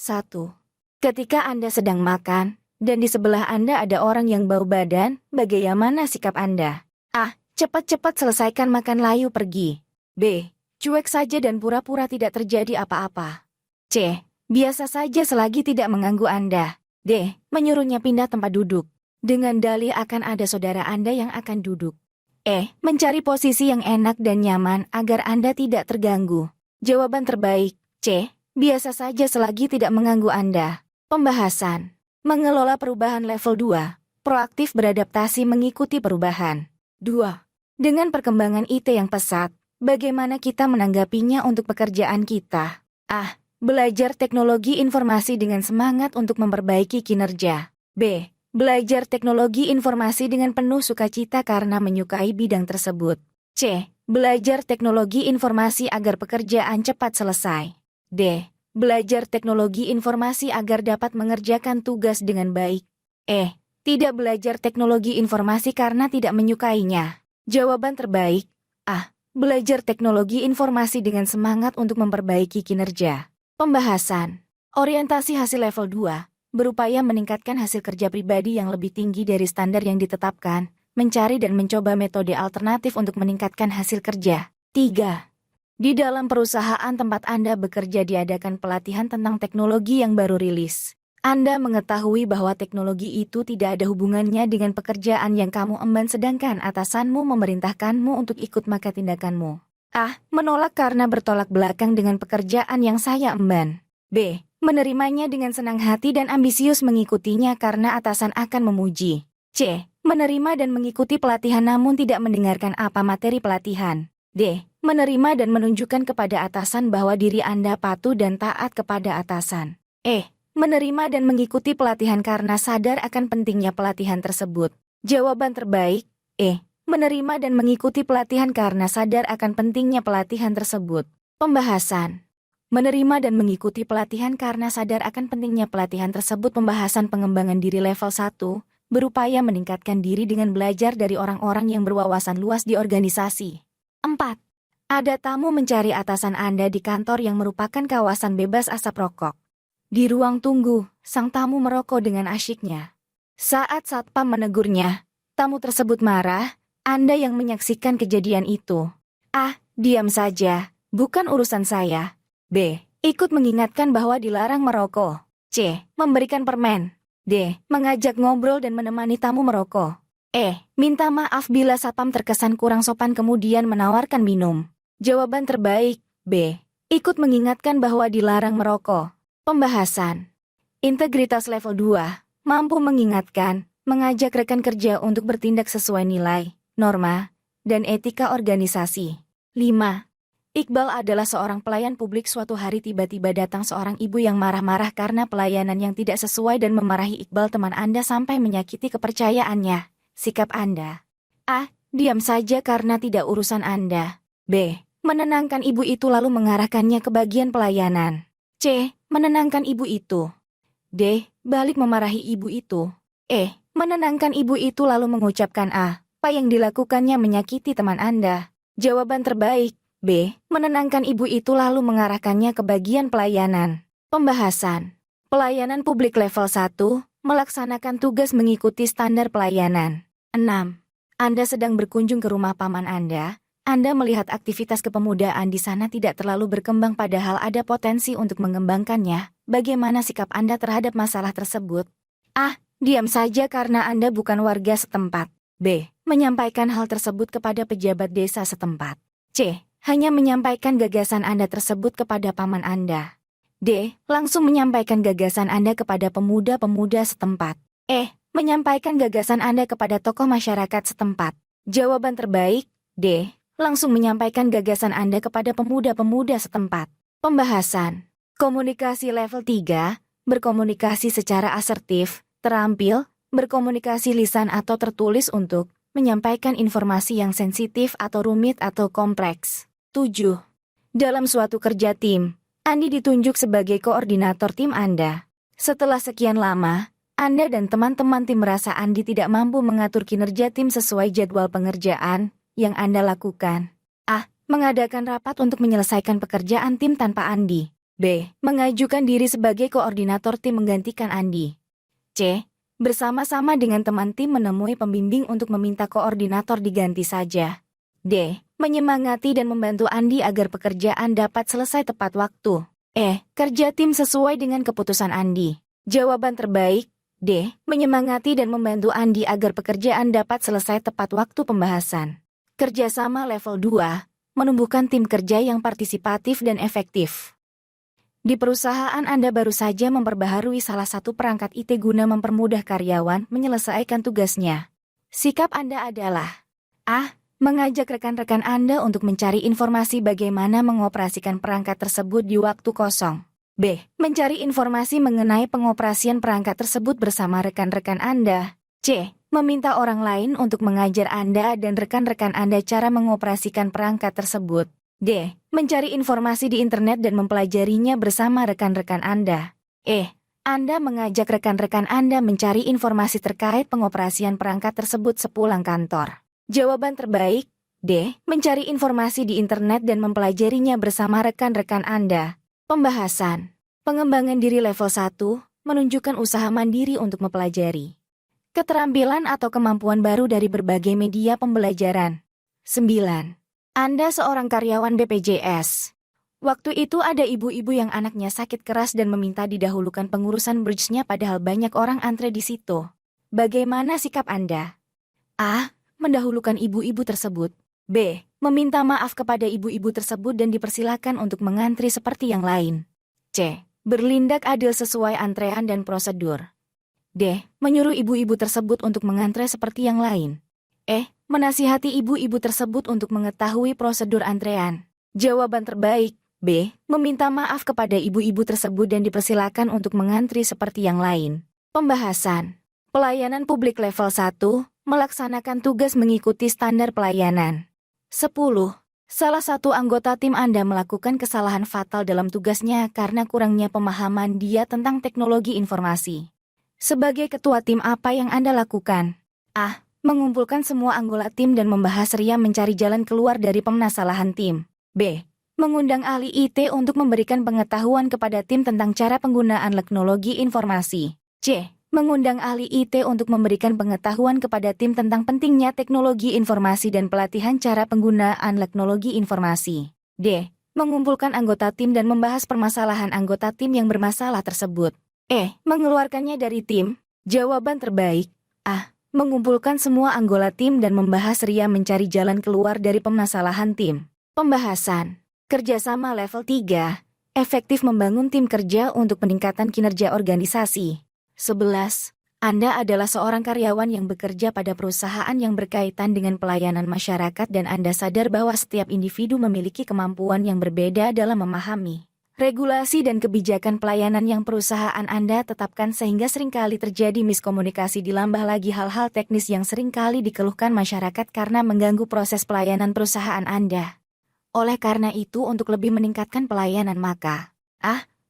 1. Ketika Anda sedang makan, dan di sebelah Anda ada orang yang bau badan, bagaimana sikap Anda? A. Cepat-cepat selesaikan makan layu pergi. B. Cuek saja dan pura-pura tidak terjadi apa-apa. C. Biasa saja selagi tidak mengganggu Anda. D. Menyuruhnya pindah tempat duduk. Dengan dalih akan ada saudara Anda yang akan duduk. E. Mencari posisi yang enak dan nyaman agar Anda tidak terganggu. Jawaban terbaik, C. Biasa saja selagi tidak mengganggu Anda. Pembahasan. Mengelola perubahan level 2. Proaktif beradaptasi mengikuti perubahan. 2. Dengan perkembangan IT yang pesat, bagaimana kita menanggapinya untuk pekerjaan kita? A. Belajar teknologi informasi dengan semangat untuk memperbaiki kinerja. B. Belajar teknologi informasi dengan penuh sukacita karena menyukai bidang tersebut. C. Belajar teknologi informasi agar pekerjaan cepat selesai. D. Belajar teknologi informasi agar dapat mengerjakan tugas dengan baik. E. Tidak belajar teknologi informasi karena tidak menyukainya. Jawaban terbaik, A. Belajar teknologi informasi dengan semangat untuk memperbaiki kinerja. Pembahasan. Orientasi hasil level 2, berupaya meningkatkan hasil kerja pribadi yang lebih tinggi dari standar yang ditetapkan, mencari dan mencoba metode alternatif untuk meningkatkan hasil kerja. 3. Di dalam perusahaan tempat Anda bekerja diadakan pelatihan tentang teknologi yang baru rilis. Anda mengetahui bahwa teknologi itu tidak ada hubungannya dengan pekerjaan yang kamu emban sedangkan atasanmu memerintahkanmu untuk ikut maka tindakanmu. A. Menolak karena bertolak belakang dengan pekerjaan yang saya emban. B. Menerimanya dengan senang hati dan ambisius mengikutinya karena atasan akan memuji. C. Menerima dan mengikuti pelatihan namun tidak mendengarkan apa materi pelatihan. D. Menerima dan menunjukkan kepada atasan bahwa diri Anda patuh dan taat kepada atasan. E. Menerima dan mengikuti pelatihan karena sadar akan pentingnya pelatihan tersebut. Jawaban terbaik, E. Menerima dan mengikuti pelatihan karena sadar akan pentingnya pelatihan tersebut. Pembahasan. Menerima dan mengikuti pelatihan karena sadar akan pentingnya pelatihan tersebut. Pembahasan pengembangan diri level 1, berupaya meningkatkan diri dengan belajar dari orang-orang yang berwawasan luas di organisasi. 4. Ada tamu mencari atasan Anda di kantor yang merupakan kawasan bebas asap rokok. Di ruang tunggu, sang tamu merokok dengan asyiknya. Saat satpam menegurnya, tamu tersebut marah. Anda yang menyaksikan kejadian itu. A. Diam saja, bukan urusan saya. B. Ikut mengingatkan bahwa dilarang merokok. C. Memberikan permen. D. Mengajak ngobrol dan menemani tamu merokok. E. Minta maaf bila satpam terkesan kurang sopan kemudian menawarkan minum. Jawaban terbaik, B. Ikut mengingatkan bahwa dilarang merokok. Pembahasan. Integritas level 2, mampu mengingatkan, mengajak rekan kerja untuk bertindak sesuai nilai, norma, dan etika organisasi. 5. Iqbal adalah seorang pelayan publik. Suatu hari tiba-tiba datang seorang ibu yang marah-marah karena pelayanan yang tidak sesuai dan memarahi Iqbal teman Anda sampai menyakiti kepercayaannya. Sikap Anda. A. Diam saja karena tidak urusan Anda. B. Menenangkan ibu itu lalu mengarahkannya ke bagian pelayanan. C. Menenangkan ibu itu. D. Balik memarahi ibu itu. E. Menenangkan ibu itu lalu mengucapkan A. Apa yang dilakukannya menyakiti teman Anda. Jawaban terbaik, B. Menenangkan ibu itu lalu mengarahkannya ke bagian pelayanan. Pembahasan. Pelayanan publik level 1, melaksanakan tugas mengikuti standar pelayanan. 6. Anda sedang berkunjung ke rumah paman Anda melihat aktivitas kepemudaan di sana tidak terlalu berkembang padahal ada potensi untuk mengembangkannya. Bagaimana sikap Anda terhadap masalah tersebut? A. Diam saja karena Anda bukan warga setempat. B. Menyampaikan hal tersebut kepada pejabat desa setempat. C. Hanya menyampaikan gagasan Anda tersebut kepada paman Anda. D. Langsung menyampaikan gagasan Anda kepada pemuda-pemuda setempat. E. Menyampaikan gagasan Anda kepada tokoh masyarakat setempat. Jawaban terbaik, D. Langsung menyampaikan gagasan Anda kepada pemuda-pemuda setempat. Pembahasan. Komunikasi level 3, berkomunikasi secara asertif, terampil, berkomunikasi lisan atau tertulis untuk menyampaikan informasi yang sensitif atau rumit atau kompleks. 7. Dalam suatu kerja tim, Andi ditunjuk sebagai koordinator tim Anda. Setelah sekian lama, Anda dan teman-teman tim merasa Andi tidak mampu mengatur kinerja tim sesuai jadwal pengerjaan yang Anda lakukan. A. Mengadakan rapat untuk menyelesaikan pekerjaan tim tanpa Andi. B. Mengajukan diri sebagai koordinator tim menggantikan Andi. C. Bersama-sama dengan teman tim menemui pembimbing untuk meminta koordinator diganti saja. D. Menyemangati dan membantu Andi agar pekerjaan dapat selesai tepat waktu. E. Kerja tim sesuai dengan keputusan Andi. Jawaban terbaik D. Menyemangati dan membantu Andi agar pekerjaan dapat selesai tepat waktu pembahasan. Kerjasama level 2, menumbuhkan tim kerja yang partisipatif dan efektif. Di perusahaan Anda baru saja memperbaharui salah satu perangkat IT guna mempermudah karyawan menyelesaikan tugasnya. Sikap Anda adalah A. Mengajak rekan-rekan Anda untuk mencari informasi bagaimana mengoperasikan perangkat tersebut di waktu kosong. B. Mencari informasi mengenai pengoperasian perangkat tersebut bersama rekan-rekan Anda. C. Meminta orang lain untuk mengajar Anda dan rekan-rekan Anda cara mengoperasikan perangkat tersebut. D. Mencari informasi di internet dan mempelajarinya bersama rekan-rekan Anda. E. Anda mengajak rekan-rekan Anda mencari informasi terkait pengoperasian perangkat tersebut sepulang kantor. Jawaban terbaik D. Mencari informasi di internet dan mempelajarinya bersama rekan-rekan Anda. Pembahasan. Pengembangan diri level 1, menunjukkan usaha mandiri untuk mempelajari keterampilan atau kemampuan baru dari berbagai media pembelajaran. 9. Anda seorang karyawan BPJS. Waktu itu ada ibu-ibu yang anaknya sakit keras dan meminta didahulukan pengurusan bridge-nya padahal banyak orang antre di situ. Bagaimana sikap Anda? A. Mendahulukan ibu-ibu tersebut. B. Meminta maaf kepada ibu-ibu tersebut dan dipersilakan untuk mengantri seperti yang lain. C. Berlindak adil sesuai antrean dan prosedur. D. Menyuruh ibu-ibu tersebut untuk mengantre seperti yang lain. E. Menasihati ibu-ibu tersebut untuk mengetahui prosedur antrean. Jawaban terbaik B. Meminta maaf kepada ibu-ibu tersebut dan dipersilakan untuk mengantri seperti yang lain. Pembahasan. Pelayanan publik level 1, melaksanakan tugas mengikuti standar pelayanan. 10. Salah satu anggota tim Anda melakukan kesalahan fatal dalam tugasnya karena kurangnya pemahaman dia tentang teknologi informasi. Sebagai ketua tim apa yang Anda lakukan? A. Mengumpulkan semua anggota tim dan membahas ria mencari jalan keluar dari permasalahan tim. B. Mengundang ahli IT untuk memberikan pengetahuan kepada tim tentang cara penggunaan teknologi informasi. C. Mengundang ahli IT untuk memberikan pengetahuan kepada tim tentang pentingnya teknologi informasi dan pelatihan cara penggunaan teknologi informasi. D. Mengumpulkan anggota tim dan membahas permasalahan anggota tim yang bermasalah tersebut. E. Mengeluarkannya dari tim. Jawaban terbaik A. Mengumpulkan semua anggota tim dan membahas ria mencari jalan keluar dari permasalahan tim. Pembahasan. Kerjasama level 3. Efektif membangun tim kerja untuk peningkatan kinerja organisasi. 11. Anda adalah seorang karyawan yang bekerja pada perusahaan yang berkaitan dengan pelayanan masyarakat dan Anda sadar bahwa setiap individu memiliki kemampuan yang berbeda dalam memahami regulasi dan kebijakan pelayanan yang perusahaan Anda tetapkan sehingga seringkali terjadi miskomunikasi ditambah lagi hal-hal teknis yang seringkali dikeluhkan masyarakat karena mengganggu proses pelayanan perusahaan Anda. Oleh karena itu untuk lebih meningkatkan pelayanan maka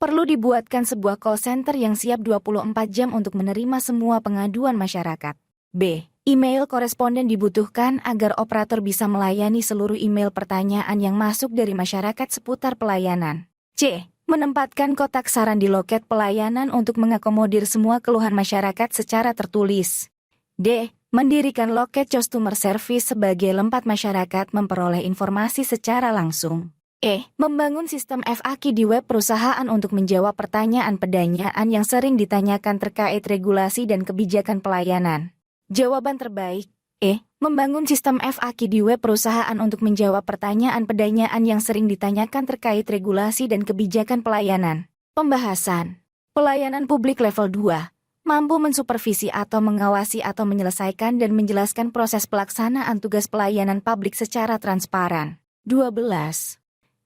perlu dibuatkan sebuah call center yang siap 24 jam untuk menerima semua pengaduan masyarakat. B. Email koresponden dibutuhkan agar operator bisa melayani seluruh email pertanyaan yang masuk dari masyarakat seputar pelayanan. C. Menempatkan kotak saran di loket pelayanan untuk mengakomodir semua keluhan masyarakat secara tertulis. D. Mendirikan loket customer service sebagai tempat masyarakat memperoleh informasi secara langsung. E. Membangun sistem FAQ di web perusahaan untuk menjawab pertanyaan-pertanyaan yang sering ditanyakan terkait regulasi dan kebijakan pelayanan. Jawaban terbaik E. Membangun sistem FAQ di web perusahaan untuk menjawab pertanyaan-pertanyaan yang sering ditanyakan terkait regulasi dan kebijakan pelayanan. Pembahasan. Pelayanan publik level 2. Mampu mensupervisi atau mengawasi atau menyelesaikan dan menjelaskan proses pelaksanaan tugas pelayanan publik secara transparan. 12.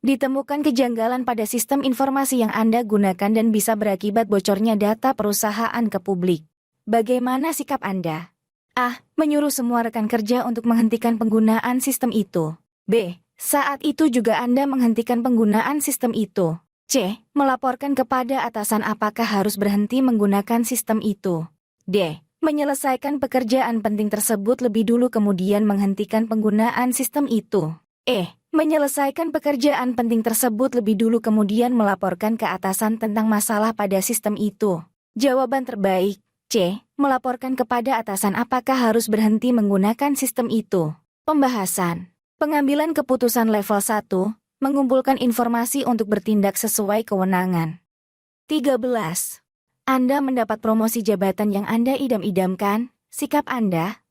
Ditemukan kejanggalan pada sistem informasi yang Anda gunakan dan bisa berakibat bocornya data perusahaan ke publik. Bagaimana sikap Anda? A. Menyuruh semua rekan kerja untuk menghentikan penggunaan sistem itu. B. Saat itu juga Anda menghentikan penggunaan sistem itu. C. Melaporkan kepada atasan apakah harus berhenti menggunakan sistem itu. D. Menyelesaikan pekerjaan penting tersebut lebih dulu kemudian menghentikan penggunaan sistem itu. E. Menyelesaikan pekerjaan penting tersebut lebih dulu kemudian melaporkan ke atasan tentang masalah pada sistem itu. Jawaban terbaik, C. Melaporkan kepada atasan apakah harus berhenti menggunakan sistem itu. Pembahasan. Pengambilan keputusan level 1, mengumpulkan informasi untuk bertindak sesuai kewenangan. 13. Anda mendapat promosi jabatan yang Anda idam-idamkan, sikap Anda,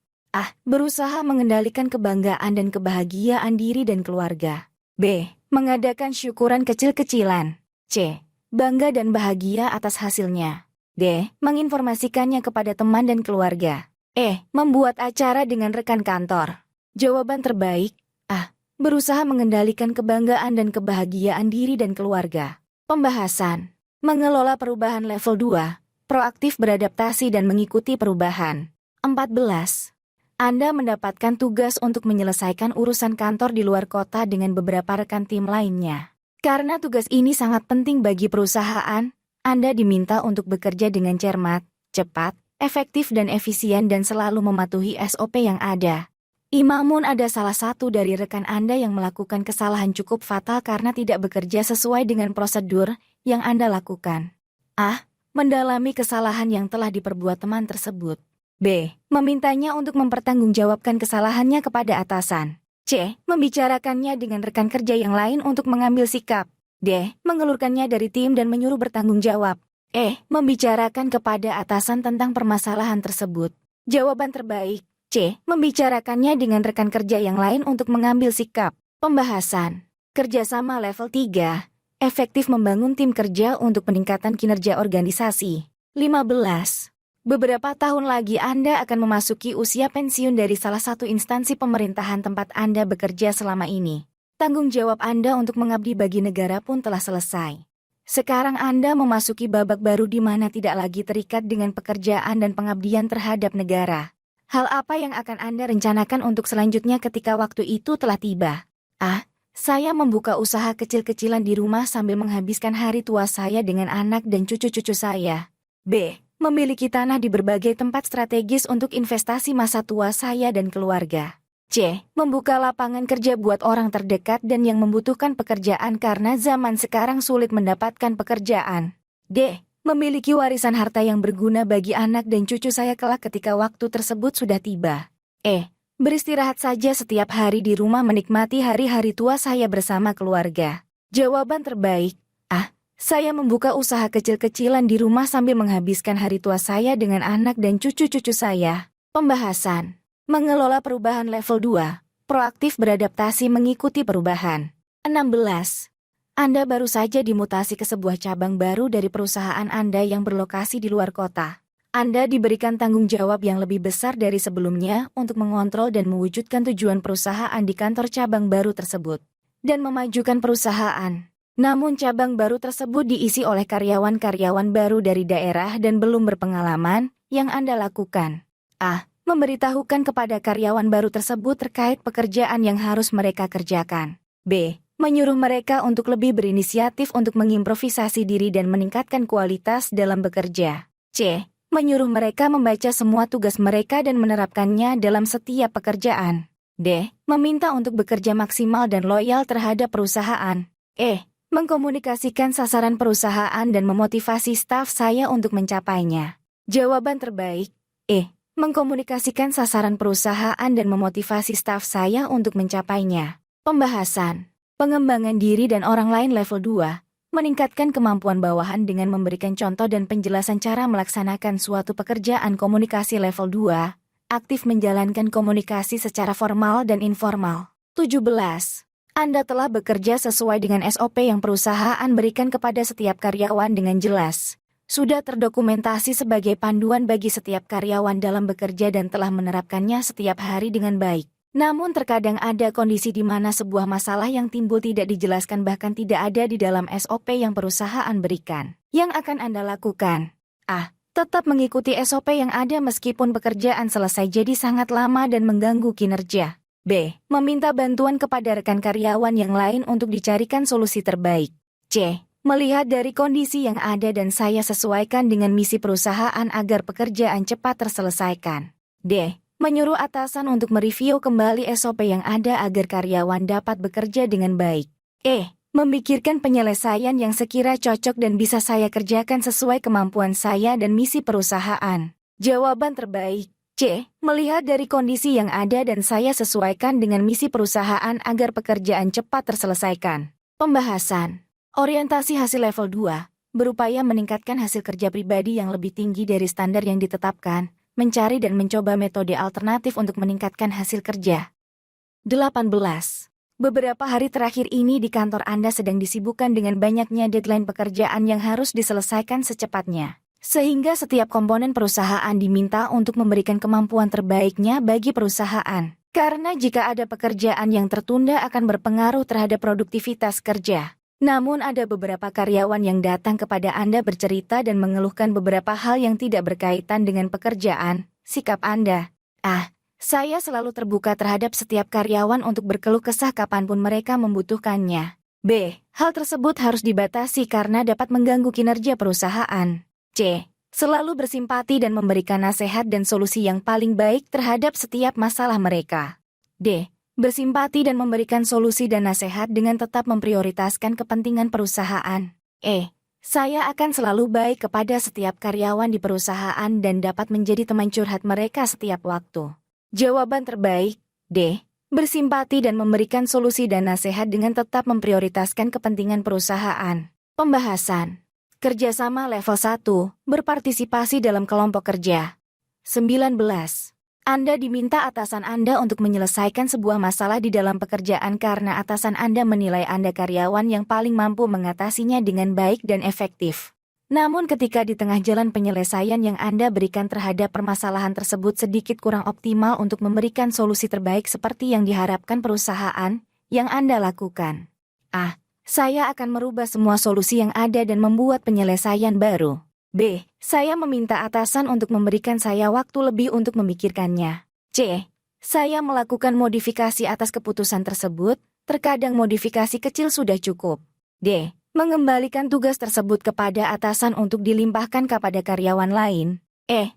berusaha mengendalikan kebanggaan dan kebahagiaan diri dan keluarga. B. Mengadakan syukuran kecil-kecilan. C. Bangga dan bahagia atas hasilnya. D. Menginformasikannya kepada teman dan keluarga. E. Membuat acara dengan rekan kantor. Jawaban terbaik, A. Berusaha mengendalikan kebanggaan dan kebahagiaan diri dan keluarga. Pembahasan. Mengelola perubahan level 2, proaktif beradaptasi dan mengikuti perubahan. 14. Anda mendapatkan tugas untuk menyelesaikan urusan kantor di luar kota dengan beberapa rekan tim lainnya. Karena tugas ini sangat penting bagi perusahaan, Anda diminta untuk bekerja dengan cermat, cepat, efektif dan efisien dan selalu mematuhi SOP yang ada. Namun ada salah satu dari rekan Anda yang melakukan kesalahan cukup fatal karena tidak bekerja sesuai dengan prosedur yang Anda lakukan. A. Mendalami kesalahan yang telah diperbuat teman tersebut. B. Memintanya untuk mempertanggungjawabkan kesalahannya kepada atasan. C. Membicarakannya dengan rekan kerja yang lain untuk mengambil sikap. D. Mengelurkannya dari tim dan menyuruh bertanggung jawab. E. Membicarakan kepada atasan tentang permasalahan tersebut. Jawaban terbaik, C. Membicarakannya dengan rekan kerja yang lain untuk mengambil sikap. Pembahasan. Kerjasama level 3. Efektif membangun tim kerja untuk peningkatan kinerja organisasi. 15. Beberapa tahun lagi Anda akan memasuki usia pensiun dari salah satu instansi pemerintahan tempat Anda bekerja selama ini. Tanggung jawab Anda untuk mengabdi bagi negara pun telah selesai. Sekarang Anda memasuki babak baru di mana tidak lagi terikat dengan pekerjaan dan pengabdian terhadap negara. Hal apa yang akan Anda rencanakan untuk selanjutnya ketika waktu itu telah tiba? A. Saya membuka usaha kecil-kecilan di rumah sambil menghabiskan hari tua saya dengan anak dan cucu-cucu saya. B. Memiliki tanah di berbagai tempat strategis untuk investasi masa tua saya dan keluarga. C. Membuka lapangan kerja buat orang terdekat dan yang membutuhkan pekerjaan karena zaman sekarang sulit mendapatkan pekerjaan. D. Memiliki warisan harta yang berguna bagi anak dan cucu saya kelak ketika waktu tersebut sudah tiba. E. Beristirahat saja setiap hari di rumah menikmati hari-hari tua saya bersama keluarga. Jawaban terbaik, A. Saya membuka usaha kecil-kecilan di rumah sambil menghabiskan hari tua saya dengan anak dan cucu-cucu saya. Pembahasan. Mengelola perubahan level 2, proaktif beradaptasi mengikuti perubahan. 16. Anda baru saja dimutasi ke sebuah cabang baru dari perusahaan Anda yang berlokasi di luar kota. Anda diberikan tanggung jawab yang lebih besar dari sebelumnya untuk mengontrol dan mewujudkan tujuan perusahaan di kantor cabang baru tersebut, dan memajukan perusahaan. Namun cabang baru tersebut diisi oleh karyawan-karyawan baru dari daerah dan belum berpengalaman, yang Anda lakukan. A. Memberitahukan kepada karyawan baru tersebut terkait pekerjaan yang harus mereka kerjakan. B. Menyuruh mereka untuk lebih berinisiatif untuk mengimprovisasi diri dan meningkatkan kualitas dalam bekerja. C. Menyuruh mereka membaca semua tugas mereka dan menerapkannya dalam setiap pekerjaan. D. Meminta untuk bekerja maksimal dan loyal terhadap perusahaan. E. Mengkomunikasikan sasaran perusahaan dan memotivasi staf saya untuk mencapainya. Jawaban terbaik, E. Mengkomunikasikan sasaran perusahaan dan memotivasi staf saya untuk mencapainya. Pembahasan. Pengembangan diri dan orang lain level 2, meningkatkan kemampuan bawahan dengan memberikan contoh dan penjelasan cara melaksanakan suatu pekerjaan komunikasi level 2, aktif menjalankan komunikasi secara formal dan informal. 17. Anda telah bekerja sesuai dengan SOP yang perusahaan berikan kepada setiap karyawan dengan jelas. Sudah terdokumentasi sebagai panduan bagi setiap karyawan dalam bekerja dan telah menerapkannya setiap hari dengan baik. Namun terkadang ada kondisi di mana sebuah masalah yang timbul tidak dijelaskan bahkan tidak ada di dalam SOP yang perusahaan berikan. Yang akan Anda lakukan? A. Tetap mengikuti SOP yang ada meskipun pekerjaan selesai jadi sangat lama dan mengganggu kinerja. B. Meminta bantuan kepada rekan karyawan yang lain untuk dicarikan solusi terbaik. C. Melihat dari kondisi yang ada dan saya sesuaikan dengan misi perusahaan agar pekerjaan cepat terselesaikan. D. Menyuruh atasan untuk mereview kembali SOP yang ada agar karyawan dapat bekerja dengan baik. Memikirkan penyelesaian yang sekira cocok dan bisa saya kerjakan sesuai kemampuan saya dan misi perusahaan. Jawaban terbaik. C. Melihat dari kondisi yang ada dan saya sesuaikan dengan misi perusahaan agar pekerjaan cepat terselesaikan. Pembahasan. Orientasi hasil level 2. Berupaya meningkatkan hasil kerja pribadi yang lebih tinggi dari standar yang ditetapkan, mencari dan mencoba metode alternatif untuk meningkatkan hasil kerja. 18. Beberapa hari terakhir ini di kantor Anda sedang disibukkan dengan banyaknya deadline pekerjaan yang harus diselesaikan secepatnya. Sehingga setiap komponen perusahaan diminta untuk memberikan kemampuan terbaiknya bagi perusahaan. Karena jika ada pekerjaan yang tertunda akan berpengaruh terhadap produktivitas kerja. Namun ada beberapa karyawan yang datang kepada Anda bercerita dan mengeluhkan beberapa hal yang tidak berkaitan dengan pekerjaan, sikap Anda. Saya selalu terbuka terhadap setiap karyawan untuk berkeluh kesah kapanpun mereka membutuhkannya. B. Hal tersebut harus dibatasi karena dapat mengganggu kinerja perusahaan. C. Selalu bersimpati dan memberikan nasihat dan solusi yang paling baik terhadap setiap masalah mereka. D. Bersimpati dan memberikan solusi dan nasihat dengan tetap memprioritaskan kepentingan perusahaan. Saya akan selalu baik kepada setiap karyawan di perusahaan dan dapat menjadi teman curhat mereka setiap waktu. Jawaban terbaik. D. Bersimpati dan memberikan solusi dan nasihat dengan tetap memprioritaskan kepentingan perusahaan. Pembahasan. Kerjasama level 1, berpartisipasi dalam kelompok kerja. 19. Anda diminta atasan Anda untuk menyelesaikan sebuah masalah di dalam pekerjaan karena atasan Anda menilai Anda karyawan yang paling mampu mengatasinya dengan baik dan efektif. Namun ketika di tengah jalan penyelesaian yang Anda berikan terhadap permasalahan tersebut sedikit kurang optimal untuk memberikan solusi terbaik seperti yang diharapkan perusahaan, yang Anda lakukan. Saya akan merubah semua solusi yang ada dan membuat penyelesaian baru. B. Saya meminta atasan untuk memberikan saya waktu lebih untuk memikirkannya. C. Saya melakukan modifikasi atas keputusan tersebut, terkadang modifikasi kecil sudah cukup. D. Mengembalikan tugas tersebut kepada atasan untuk dilimpahkan kepada karyawan lain.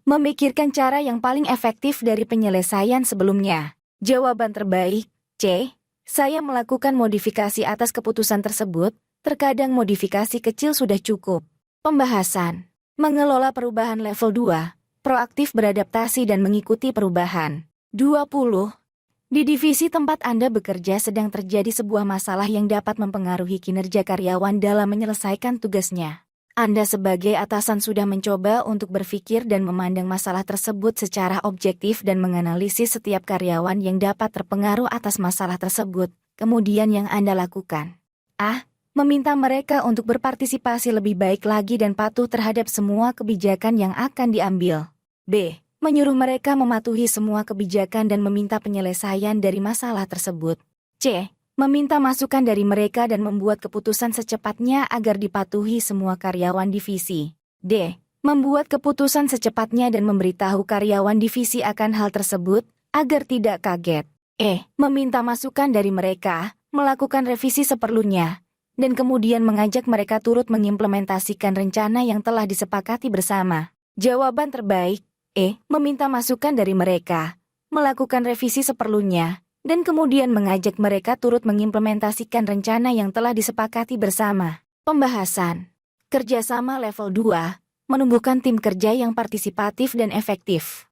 Memikirkan cara yang paling efektif dari penyelesaian sebelumnya. Jawaban terbaik. C. Saya melakukan modifikasi atas keputusan tersebut, terkadang modifikasi kecil sudah cukup. Pembahasan. Mengelola perubahan level 2, proaktif beradaptasi dan mengikuti perubahan. 20. Di divisi tempat Anda bekerja sedang terjadi sebuah masalah yang dapat mempengaruhi kinerja karyawan dalam menyelesaikan tugasnya. Anda sebagai atasan sudah mencoba untuk berpikir dan memandang masalah tersebut secara objektif dan menganalisis setiap karyawan yang dapat terpengaruh atas masalah tersebut. Kemudian yang Anda lakukan. Meminta mereka untuk berpartisipasi lebih baik lagi dan patuh terhadap semua kebijakan yang akan diambil. B. Menyuruh mereka mematuhi semua kebijakan dan meminta penyelesaian dari masalah tersebut. C. Meminta masukan dari mereka dan membuat keputusan secepatnya agar dipatuhi semua karyawan divisi. D. Membuat keputusan secepatnya dan memberitahu karyawan divisi akan hal tersebut, agar tidak kaget. Meminta masukan dari mereka, melakukan revisi seperlunya, dan kemudian mengajak mereka turut mengimplementasikan rencana yang telah disepakati bersama. Jawaban terbaik. Meminta masukan dari mereka, melakukan revisi seperlunya, dan kemudian mengajak mereka turut mengimplementasikan rencana yang telah disepakati bersama. Pembahasan. Kerjasama level 2, menumbuhkan tim kerja yang partisipatif dan efektif.